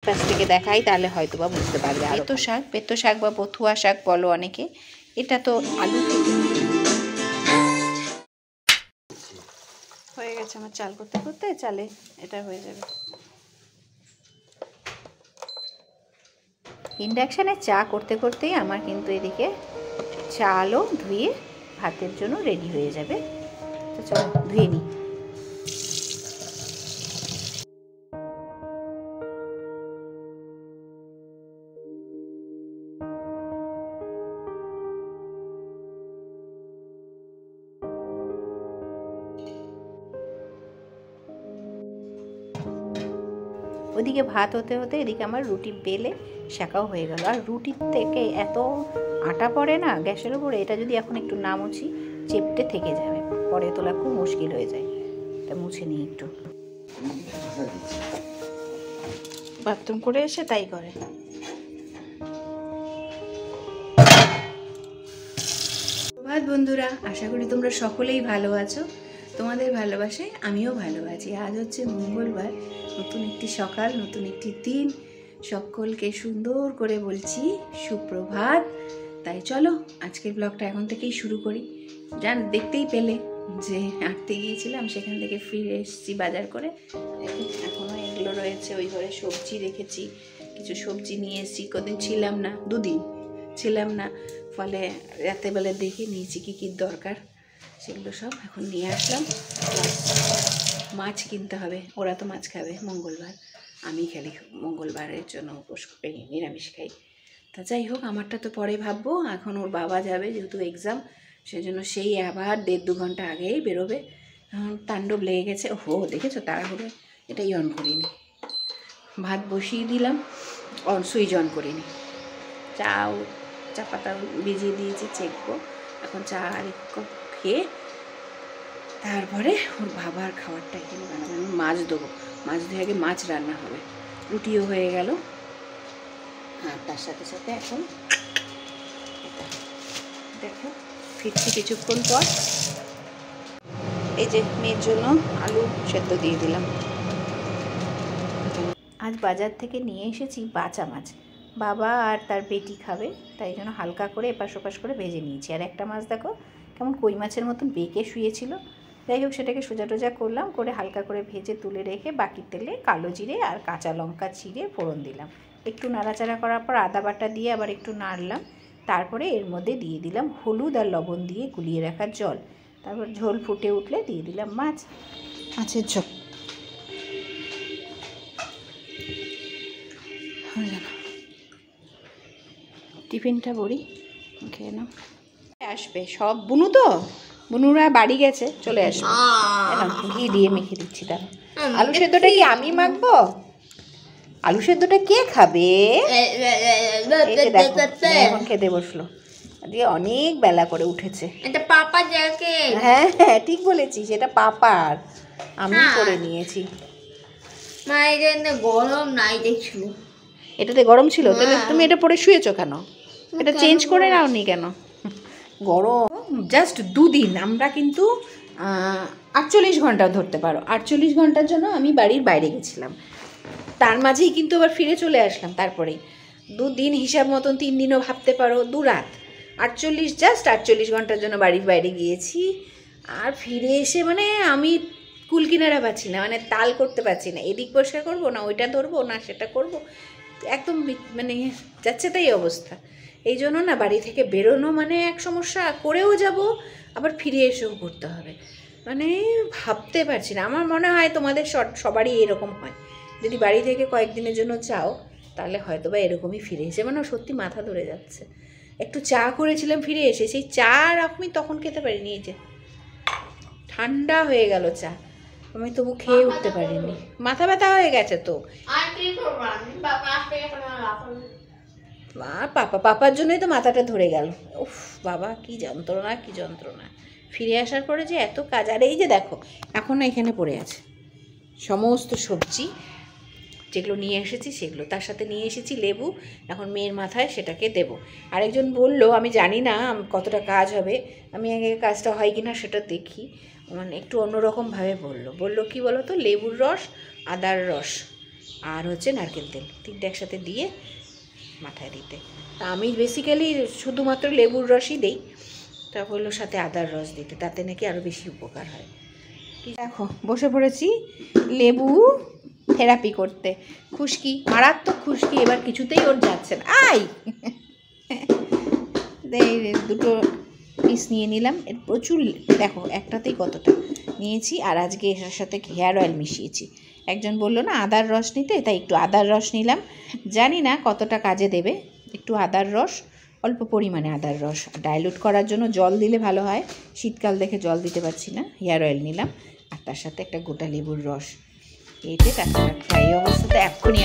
কাছ থেকে দেখাই, তাহলে হয়তো বা বুঝতে পারবে। আর পেতো শাক বা বথুয়া শাক বলো অনেকে, এটা তো আলু থেকে হয়ে গেছে। আমার চাল করতে করতে চালে এটা হয়ে যাবে। ইন্ডাকশানে চা করতে করতেই আমার কিন্তু এদিকে চালও ধুয়ে ভাতের জন্য রেডি হয়ে যাবে। তো চলো ধুয়ে নিই। ওদিকে ভাত হতে হতে এদিকে আমার রুটি বেলে শাঁকাও হয়ে গেল। আর রুটির থেকে এত আটা পড়ে না গ্যাসের উপরে, এটা যদি এখন একটু না মুছি চেপটে থেকে যাবে, পরে তোলা খুব মুশকিল হয়ে যায়। তা মুছে নিই একটু। বাথরুম করে এসে তাই করে। প্রভাত বন্ধুরা, আশা করি তোমরা সকলেই ভালো আছো। তোমাদের ভালোবাসায় আমিও ভালো আছি। আজ হচ্ছে মঙ্গলবার, নতুন একটি সকাল, নতুন একটি দিন। সকলকে সুন্দর করে বলছি সুপ্রভাত। তাই চলো আজকের ব্লগটা এখন থেকেই শুরু করি। দেখতেই পেলে যে হাঁটতে গিয়েছিলাম, সেখান থেকে ফিরে এসেছি বাজার করে। এখনও এগুলো রয়েছে, ওই ঘরে সবজি রেখেছি, কিছু সবজি নিয়ে এসেছি। কদিন ছিলাম না, 2 দিন ছিলাম না, ফলে রাতেবেলা দেখে নিয়েছি কী কী দরকার, সেগুলো সব এখন নিয়ে আসলাম। মাছ কিনতে হবে, ওরা তো মাছ খাবে মঙ্গলবার, আমি খালি মঙ্গলবারের জন্য উপোস করি, নিরামিষ খাই। তা যাই হোক, আমারটা তো পরে ভাববো। এখন ওর বাবা যাবে, যেহেতু এক্সাম, সেজন্য সেই আবার 1.5-2 ঘন্টা আগেই বেরোবে। এখন তাণ্ডব লেগে গেছে। দেখেছো তাড়াহুড়ো, এটাই অন করিনি। ভাত বসিয়ে দিলাম, সুইচ অন করিনি। চা পাতা ভিজিয়ে দিয়েছি, চেকবো। এখন চা আর একটু খেয়ে তারপরে ওর বাবার খাবারটা এখানে বানাবো। আমি মাছ দেবো, মাছ ধুয়ে আগে মাছ রান্না হবে। রুটিও হয়ে গেল, আর তার সাথে সাথে এখন দেখো ফিরছি কিছুক্ষণ পর। এই যে মেয়ের জন্য আলু সেদ্ধ দিয়ে দিলাম। আজ বাজার থেকে নিয়ে এসেছি বাঁচা মাছ। বাবা আর তার বেটি খাবে, তাই জন্য হালকা করে এপাশ ওপাশ করে ভেজে নিয়েছি। আর একটা মাছ দেখো কেমন কই মাছের মতন বেঁকে শুয়েছিল। যাই হোক, সেটাকে সোজা টোজা করলাম, করে হালকা করে ভেজে তুলে রেখে বাকি তেলে কালো জিরে আর কাঁচা লঙ্কা চিড়ে ফোড়ন দিলাম। একটু নাড়াচাড়া করার পর আদা বাটা দিয়ে আবার একটু নাড়লাম। তারপরে এর মধ্যে দিয়ে দিলাম হলুদ আর লবণ দিয়ে গুলিয়ে রাখা জল। তারপর ঝোল ফুটে উঠলে দিয়ে দিলাম মাছের ঝোল। টিফিনটা বড়ি খেয়ে নাও। আসবে সব, বুনুরা বাড়ি গেছে, চলে আসবে। ঘি দিয়ে মেখে দিচ্ছি। তারা আলু সেদ্ধটা কি আমি মাখবো? আলু সেদ্ধটা কে খাবে? এখন খেতে বসলো, দিয়ে অনেক বেলা করে উঠেছে। এটা পাপা যাকে, হ্যাঁ হ্যাঁ ঠিক বলেছিস, এটা পাপার, আমি করে নিয়েছি। মায়ের জন্য গরম নাই দেখছিল, এটাতে গরম ছিল। তাহলে তুমি এটা পরে শুয়েছো কেন? এটা চেঞ্জ করে নাওনি কেন? গরম। জাস্ট 2 দিন আমরা কিন্তু 48 ঘন্টা ধরতে পারো। 48 ঘন্টার জন্য আমি বাড়ির বাইরে গেছিলাম, তার মাঝেই কিন্তু আবার ফিরে চলে আসলাম। তারপরে 2 দিন হিসাব মতন, 3 দিনও ভাবতে পারো, 2 রাত। 48 ঘন্টার জন্য বাড়ির বাইরে গিয়েছি। আর ফিরে এসে মানে আমি কুল কিনারা পাচ্ছি না, মানে তাল করতে পারছি না। এদিক পরিষ্কার করবো না, ওইটা ধরবো না, সেটা করব, একদম মানে যাচ্ছে তাই অবস্থা। এই জন্য না বাড়ি থেকে বেরোনো মানে এক সমস্যা, করেও যাব আবার ফিরে এসেও করতে হবে, মানে ভাবতে পারছি না। আমার মনে হয় তোমাদের সবারই এরকম হয়। যদি বাড়ি থেকে কয়েকদিনের জন্য যাও, তাহলে হয়তো বা এরকমই ফিরে এসে মানে সত্যি মাথা ধরে যাচ্ছে। একটু চা করেছিলাম ফিরে এসে, সেই চা আর আমি তখন খেতে পারিনি, এই যে ঠান্ডা হয়ে গেল চা, আমি তবু খেয়ে উঠতে পারিনি, মাথা ব্যথা হয়ে গেছে তো। পাপার জন্যই তো মাথাটা ধরে গেল। উফ বাবা, কি যন্ত্রণা, কি যন্ত্রণা। ফিরে আসার পরে যে এত কাজ। আর এই যে দেখো এখনও এখানে পড়ে আছে সমস্ত সবজি, যেগুলো নিয়ে এসেছি সেগুলো, তার সাথে নিয়ে এসেছি লেবু। এখন মেয়ের মাথায় সেটাকে দেব। আরেকজন বলল, আমি জানি না কতটা কাজ হবে, আমি আগে কাজটা হয় কি না সেটা দেখি, মানে একটু অন্যরকমভাবে বললো কি বলো তো, লেবুর রস, আদার রস আর হচ্ছে নারকেল তেল, তিনটে একসাথে দিয়ে মাথায় দিতে। আমি বেসিক্যালি শুধুমাত্র লেবুর রসই দিই, তা বললো সাথে আদার রস দিতে, তাতে নাকি আরও বেশি উপকার হয়। দেখো বসে পড়েছি লেবু থেরাপি করতে। খুশকি, মারাত্মক খুশকি, এবার কিছুতেই ওর যাচ্ছে না। আই দুটো পিস নিয়ে নিলাম, এর প্রচুর, দেখো একটাতেই কতটা নিয়েছি। আর আজকে এটার সাথে হেয়ার অয়েল মিশিয়েছি। একজন বললো না আদার রস নিতে, তাই একটু আদার রস নিলাম। জানি না কতটা কাজে দেবে, একটু আদার রস, অল্প পরিমাণে আদার রস। ডাইলুট করার জন্য জল দিলে ভালো হয়, শীতকাল দেখে জল দিতে পারছি না। হেয়ার অয়েল নিলাম, আর তার সাথে একটা গোটা লেবুর রস এতে টাটকা এই অবস্থাতে এক্ষুনি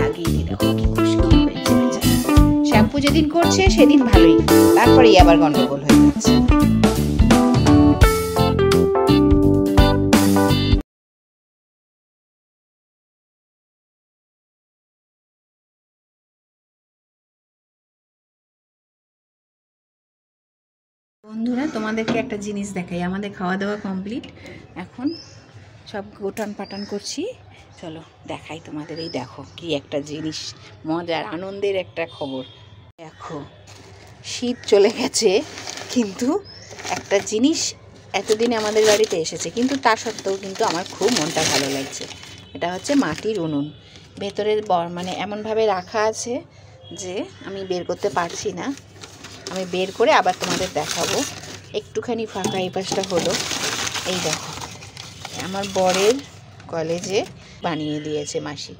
লাগিয়ে দিলাম। শ্যাম্পু যেদিন করছে সেদিন ভালোই, তারপরেই আবার গন্ডগোল হয়ে যাচ্ছে। বন্ধুরা তোমাদেরকে একটা জিনিস দেখাই, আমাদের খাওয়া দাওয়া কমপ্লিট, এখন সব গোটান পাটান করছি। চলো দেখাই তোমাদের। এই দেখো কি একটা জিনিস, মজার আনন্দের একটা খবর। দেখো শীত চলে গেছে, কিন্তু একটা জিনিস এতদিনে আমাদের বাড়িতে এসেছে, কিন্তু তা সত্ত্বেও কিন্তু আমার খুব মনটা ভালো লাগছে। এটা হচ্ছে মাটির উনুন, ভেতরে মানে এমনভাবে রাখা আছে যে আমি বের করতে পারছি না। আমি বের করে আবার তোমাদের দেখাবো। একটুখানি ফাঁকা এই পাশটা হলো। এই দেখো আমার বরের কলেজে বানিয়ে দিয়েছে মাসি,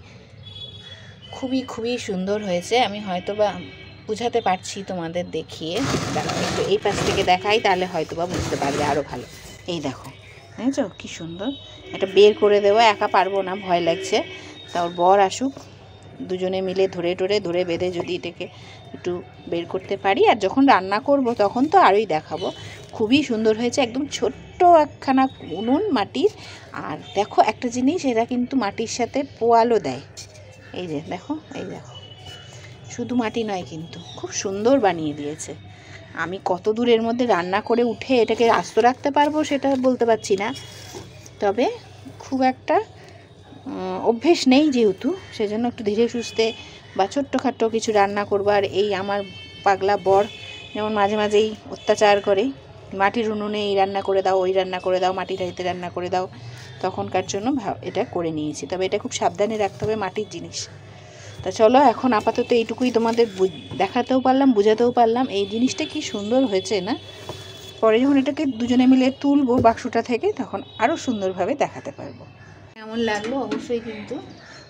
খুবই সুন্দর হয়েছে। আমি হয়তো বা বুঝাতে পারছি তোমাদের দেখিয়ে, একটু এই পাশ থেকে দেখাই, তাহলে হয়তো বা বুঝতে পারবে আরও ভালো। এই দেখো বুঝেছো কি সুন্দর। এটা বের করে দেওয়া একা পারবো না, ভয় লাগছে। তা ওর বর আসুক, দুজনে মিলে ধরে বেঁধে যদি এটাকে একটু বের করতে পারি, আর যখন রান্না করব তখন তো আরোই দেখাবো। খুবই সুন্দর হয়েছে, একদম ছোট্ট একখানা উনুন মাটির। আর দেখো একটা জিনিস, এরা কিন্তু মাটির সাথে পোয়ালও দেয়। এই যে দেখো, এই দেখো, শুধু মাটি নয় কিন্তু খুব সুন্দর বানিয়ে দিয়েছে। আমি কত দূরের মধ্যে রান্না করে উঠে এটাকে আস্ত রাখতে পারবো সেটা বলতে পারছি না, তবে খুব একটা অভ্যেস নেই যেহেতু, সেজন্য একটু ধীরে সুস্থে বা ছোট্টখাট্টো কিছু রান্না করবো। আর এই আমার পাগলা বর যেমন মাঝে মাঝেই অত্যাচার করে, মাটির উনুনে এই রান্না করে দাও, ওই রান্না করে দাও, মাটির হাঁড়িতে রান্না করে দাও, তখনকার জন্য এটা করে নিয়েছি। তবে এটা খুব সাবধানে রাখতে হবে, মাটির জিনিস। তা চলো এখন আপাতত এইটুকুই তোমাদের দেখাতেও পারলাম, বোঝাতেও পারলাম। এই জিনিসটা কি সুন্দর হয়েছে না, পরে যখন এটাকে দুজনে মিলে তুলবো বাক্সটা থেকে, তখন আরও সুন্দরভাবে দেখাতে পারবো। কেমন লাগলো অবশ্যই কিন্তু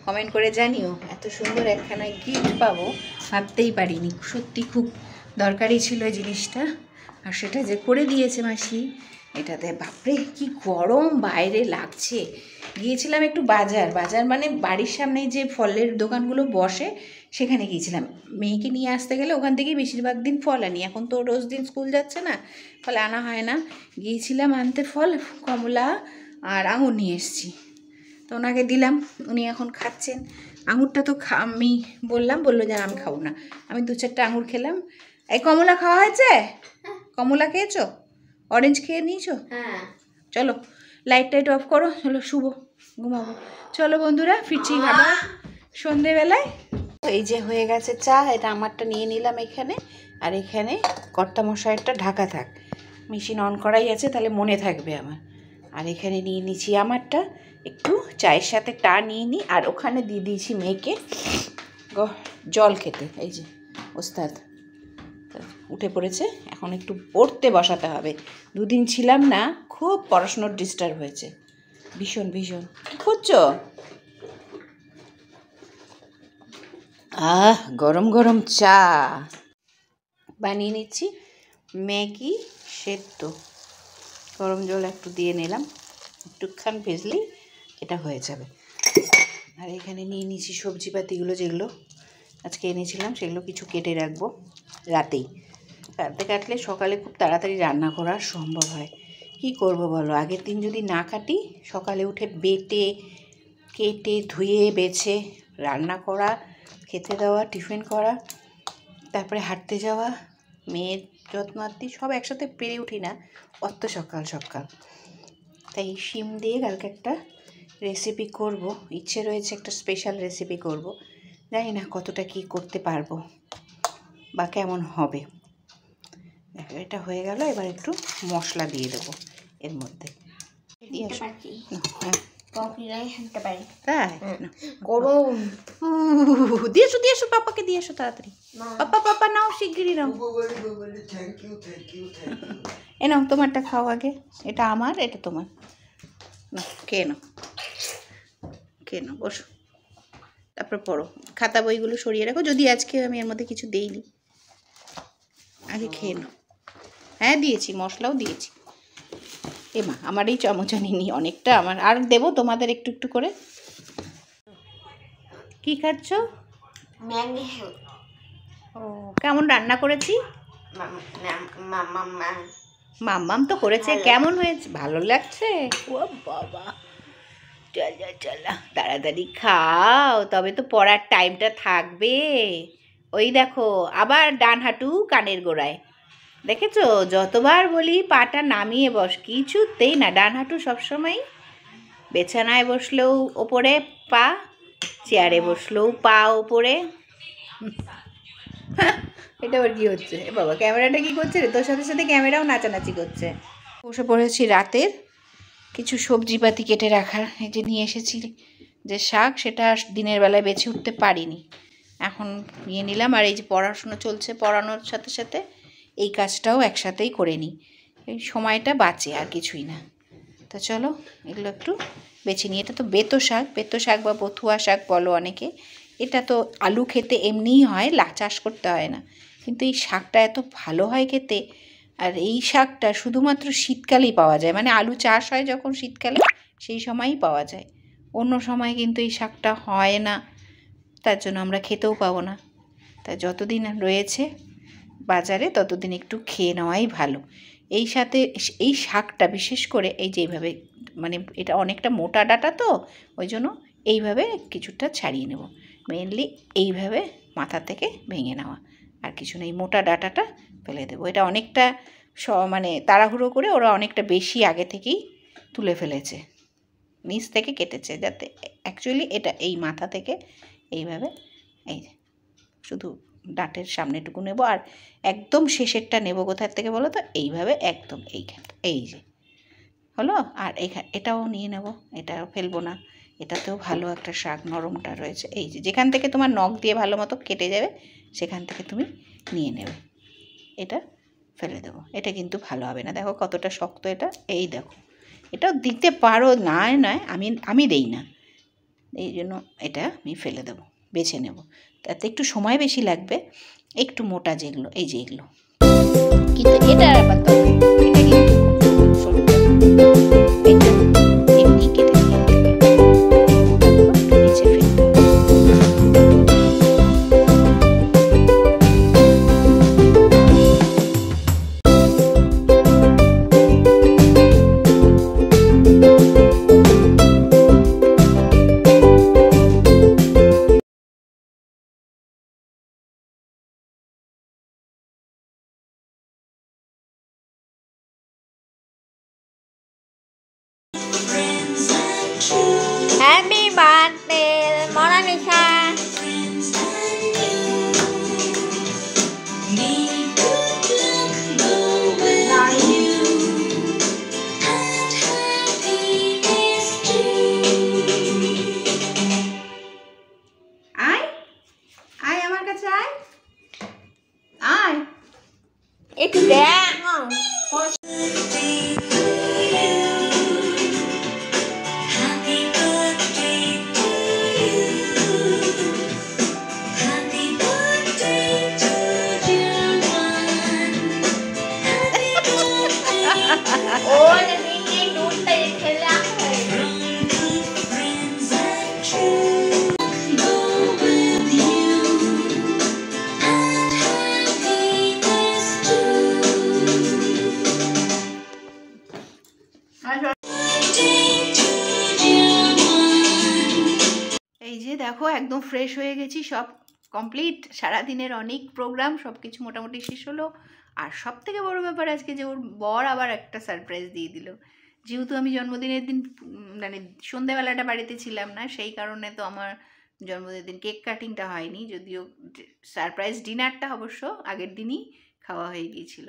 কমেন্ট করে জানিও। এত সুন্দর একখানা গিফট পাবো ভাবতেই পারিনি, সত্যি খুব দরকারি ছিল এই জিনিসটা। আর সেটা যে করে দিয়েছে মাসি, এটাতে বাপরে কি গরম বাইরে লাগছে। গিয়েছিলাম একটু বাজার মানে বাড়ির সামনেই যে ফলের দোকানগুলো বসে সেখানে গিয়েছিলাম। মেয়েকে নিয়ে আসতে গেলে ওখান থেকেই বেশিরভাগ দিন ফল আনি, এখন তো রোজ দিন স্কুল যাচ্ছে না, ফলে আনা হয় না। গিয়েছিলাম আনতে ফল, কমলা আর আঙুর নিয়ে এসেছি, তো ওনাকে দিলাম, উনি এখন খাচ্ছেন। আঙুরটা তো আমি বললো যে আমি খাবো না, আমি 2-4টা আঙুর খেলাম। এই কমলা খাওয়া হয়েছে? কমলা খেয়েছো? অরেঞ্জ খেয়ে নিয়েছো? হ্যাঁ। চলো লাইট টাইট অফ করো, চলো শুভ ঘুমাবো। চলো বন্ধুরা ফিরছি আবার সন্ধেবেলায়। এই যে হয়ে গেছে চা, এটা আমারটা নিয়ে নিলাম এখানে, আর এখানে কর্তামশাইয়েরটা ঢাকা থাক, মেশিন অন করাই আছে তাহলে মনে থাকবে আমার। আর এখানে নিয়ে নিচ্ছি আমারটা, একটু চায়ের সাথে টা নিয়ে নিই। আর ওখানে দিয়ে দিয়েছি মেয়েকে জল খেতে। এই যে ওস্তাদ উঠে পড়েছে, এখন একটু পড়তে বসাতে হবে। 2 দিন ছিলাম না, খুব পড়াশুনোর ডিস্টার্ব হয়েছে ভীষণ। কী করছো? গরম গরম চা বানিয়ে নিচ্ছি, ম্যাগি সেদ্ধ, গরম জল একটু দিয়ে নিলাম, একটুখান ভেজলেই এটা হয়ে যাবে। আর এখানে নিয়ে নিচ্ছি সবজিপাতিগুলো, যেগুলো আজকে এনেছিলাম সেগুলো কিছু কেটে রাখবো রাতেই। রাতে কাটলে সকালে খুব তাড়াতাড়ি রান্না করা সম্ভব হয়। কি করব বলো, আগের দিন যদি না কাটি, সকালে উঠে বেটে কেটে ধুয়ে বেছে রান্না করা, খেতে দেওয়া, টিফিন করা, তারপরে হাঁটতে যাওয়া, মেয়ের যত্নার্থী, সব একসাথে পেরে উঠি না অত সকাল। তাই শিম দিয়ে কালকে একটা রেসিপি করব, ইচ্ছে রয়েছে একটা স্পেশাল রেসিপি করব। জানি না কতটা কি করতে পারবো বা কেমন হবে। দেখো এটা হয়ে গেল, এবার একটু মশলা দিয়ে দেবো এর মধ্যে। দিয়ে আসো। হ্যাঁ তাই দিয়ে এসো পাপাকে দিয়ে এসো তাড়াতাড়ি। পাপা নাও, শিগগিরই নাও। এ নাও, তোমারটা খাও আগে। এটা আমার, এটা তোমার। না খেয়ে নাও, খেয়ে নাও, বসো। তারপর পড়ো। খাতা বইগুলো সরিয়ে রাখো, যদি আজকে আমি এর মধ্যে কিছু দেইনি। আগে খেয়ে নাও। হ্যাঁ দিয়েছি, মশলাও দিয়েছি। এমা আমার এই চামচা নিনি, অনেকটা আমার। আর দেবো তোমাদের একটু একটু করে। কি খাচ্ছ? ও কেমন রান্না করেছি? মাম্মাম তো করেছে। কেমন হয়েছে? ভালো লাগছে? ও বাবা, চল তাড়াতাড়ি খাও, তবে তো পড়ার টাইমটা থাকবে। ওই দেখো আবার ডান হাঁটু কানের গোড়ায়, দেখেছো? যতবার বলি পাটা নামিয়ে বস, কিছুতেই না। ডান হাঁটু সবসময়। বিছানায় বসলেও ওপরে পা, চেয়ারে বসলেও পা ওপরে। এটা আবার কি হচ্ছে? এ বাবা, ক্যামেরাটা কি করছে রে? তোর সাথে সাথে ক্যামেরাও নাচানাচি করছে। বসে পড়েছি রাতের কিছু সবজিপাতি কেটে রাখার। এই যে নিয়ে এসেছি যে শাক, সেটা দিনের বেলায় বেছে উঠতে পারিনি, এখন নিয়ে নিলাম। আর এই যে পড়াশুনো চলছে, পড়ানোর সাথে সাথে এই কাজটাও একসাথেই করে নিই, এই সময়টা বাঁচে, আর কিছুই না। তো চলো এগুলো একটু বেছে নিই। এটা তো বেতো শাক বা বথুয়া শাক বলো অনেকে। এটা তো আলু খেতে এমনিই হয়, চাষ করতে হয় না, কিন্তু এই শাকটা এত ভালো হয় খেতে। আর এই শাকটা শুধুমাত্র শীতকালেই পাওয়া যায়, মানে আলু চাষ হয় যখন শীতকালে, সেই সময়ই পাওয়া যায়। অন্য সময় কিন্তু এই শাকটা হয় না, তার জন্য আমরা খেতেও পাবো না। তা যতদিন রয়েছে বাজারে ততদিন একটু খেয়ে নেওয়াই ভালো। এই সাথে এই শাকটা বিশেষ করে এই যে এইভাবে, মানে এটা অনেকটা মোটা ডাঁটা তো, ওই জন্য এইভাবে কিছুটা ছাড়িয়ে নেব। মেনলি এইভাবে মাথা থেকে ভেঙে নেওয়া, আর কিছু নেই। মোটা ডাঁটাটা ফেলে দেবো। এটা অনেকটা মানে তাড়াহুড়ো করে ওরা অনেকটা বেশি আগে থেকেই তুলে ফেলেছে, নিচ থেকে কেটেছে, যাতে অ্যাকচুয়ালি এটা এই মাথা থেকে এইভাবে, এই শুধু ডাঁটের সামনেটুকু নেব, আর একদম শেষেরটা নেব কোথার থেকে বলো তো? এইভাবে একদম এইখানে, এই যে হলো। আর এইখানে এটাও নিয়ে নেব, এটাও ফেলবো না। এটাতেও ভালো একটা শাক, নরমটা রয়েছে। এই যে যেখান থেকে তোমার নখ দিয়ে ভালো মতো কেটে যাবে, সেখান থেকে তুমি নিয়ে নেবে। এটা ফেলে দেবো। এটা কিন্তু ভালো হবে না, দেখো কতটা শক্ত এটা। এই দেখো, এটাও দিতে পারো, নয় আমি দেই না, এই জন্য এটা আমি ফেলে দেবো, বেছে নেব। তাতে একটু সময় বেশি লাগবে, একটু মোটা যেগুলো, এই যে এগুলো। কিন্তু এটা আবার তো এটা কিন্তু সরুটা, এটা এমনি কেটে নিচে ফেলতে হবে। Happy birthday, Monanica. আয় আমার কাছে আয়। একটু দেখ। এই যে দেখো একদম ফ্রেশ হয়ে গেছি, সব কমপ্লিট। সারাদিনের অনেক প্রোগ্রাম, সব কিছু মোটামুটি শেষ হলো। আর সব থেকে বড় ব্যাপার আজকে যে ওর বর আবার একটা সারপ্রাইজ দিয়ে দিল, যেহেতু আমি জন্মদিনের দিন মানে সন্ধেবেলাটা বাড়িতে ছিলাম না, সেই কারণে তো আমার জন্মদিনের দিন কেক কাটিংটা হয়নি, যদিও সারপ্রাইজ ডিনারটা অবশ্য আগের দিনই খাওয়া হয়ে গিয়েছিল।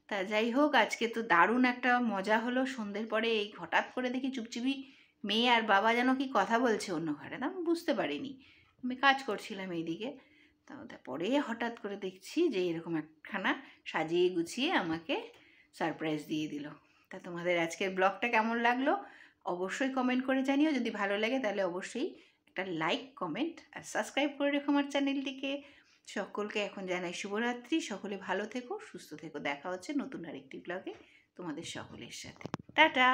তা যাই হোক, আজকে তো দারুণ একটা মজা হলো। সন্ধ্যের পরে এই হঠাৎ করে দেখি চুপচুপি মেয়ে আর বাবা যেন কি কথা বলছে অন্য ঘরে, তা আমি বুঝতে পারিনি, আমি কাজ করছিলাম এইদিকে। তারপরে হঠাৎ করে দেখছি যে এরকম একখানা সাজিয়ে গুছিয়ে আমাকে সারপ্রাইজ দিয়ে দিল। তা তোমাদের আজকের ব্লগটা কেমন লাগলো অবশ্যই কমেন্ট করে জানিও। যদি ভালো লাগে তাহলে অবশ্যই একটা লাইক, কমেন্ট আর সাবস্ক্রাইব করে রেখো আমার চ্যানেলটিকে। সকলকে এখন জানাই শুভরাত্রি। সকলে ভালো থেকো, সুস্থ থেকো। দেখা হচ্ছে নতুন আরেকটি ব্লগে তোমাদের সকলের সাথে। টাটা।